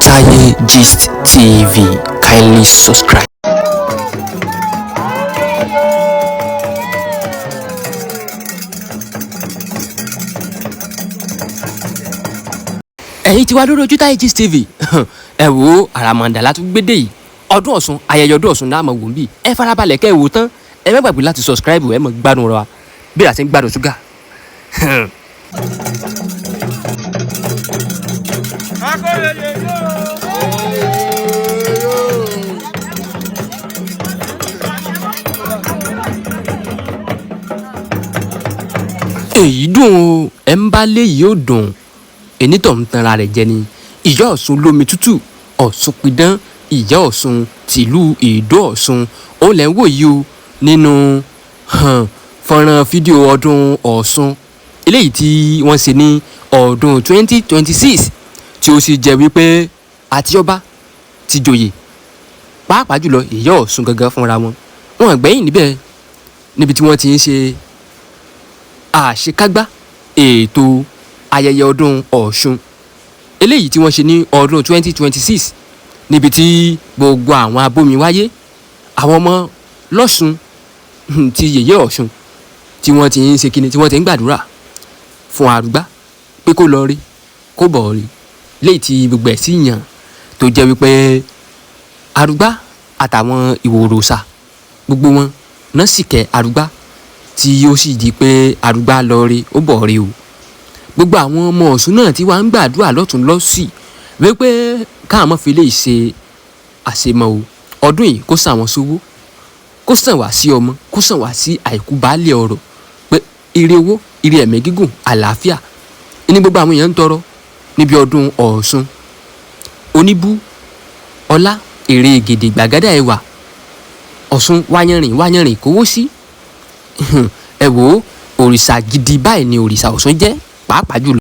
Taye Gist TV. Kindly subscribe. Ẹ̀yin tí wá lórí ojú Taye Gist TV ẹ wo àràmàǹdà látún gbédè yìí ọdún Ọ̀ṣun ayẹyẹ ọdún Ọ̀ṣun náà mọ̀ wò ń bì ẹ farabalẹ̀ kẹ́ ẹ wò tán ẹ má gbàgbé láti subscribe ẹ mọ̀ gbádùn wa bí a ti ń gbádùn ṣúgà. Èyí dùn o ẹ ń bá lé yìí ó dùn enítọ̀ ń tanra rẹ̀ jẹ ni ìyá Ọ̀ṣun lómi tútù Ọ̀ṣun pidán ìyá Ọ̀ṣun tìlú Ìdó Ọ̀ṣun ó lẹ́ ń wò yìí o nínú fọ́nrán fídíò ọdún Ọ̀ṣun eléyìí tí wọ́n ṣe ní ọdún 2026 tí ó sì jẹ́ wípé àti ọba ti joyè pàápàá jùlọ ìyá Ọ̀ṣun gangan fúnra wọn gbẹ̀yìn níbẹ̀ níbi tí wọ́n ti ń ṣe àṣekágbá ètò ayẹyẹ ọdún Ọ̀ṣun eléyìí tí wọ́n ṣe ní ọdún 2026 níbi tí gbogbo àwọn abómi wáyé àwọn ọmọ lọ́ṣun ti yèyé Ọ̀ṣun tí wọ́n ti ń ṣe kíni tí wọ́n ti ń gbàdúrà fún Arúgbá pé kó lọ rí kó bọ̀ rí léyìí tí gbogbo ẹ̀ sì yàn tó jẹ́ wípé Arúgbá àtàwọn ìwòròṣà gbogbo wọn náà sì kẹ́ Arúgbá tí ó sì di pé Arúgbá lọ rí ó bọ̀ rí o gbogbo àwọn ọmọ Ọ̀ṣun náà tí wàá ń gbàdúrà lọ́tún lọ́sì wípé káwọn fi lè ṣe àṣemọ o ọdún yìí kó sàn wọ́n sówó kó sàn wá sí ọmọ kó sàn wá sí àìkú baálé ọrọ̀ pé ire owó ire ẹ̀mí gígùn àlàáfíà ní gbogbo àwọn èèyàn ń tọrọ níbi ọdún Ọ̀ṣun oníbú ọlá èrè gèdè gbàgádà ẹwà Ọ̀ṣun wáyẹ̀rìn kówó sí ẹ wò ó òrìṣà gidi báyìí ni òrìṣà Ọ̀ṣun jẹ́ pàápàá jùlọ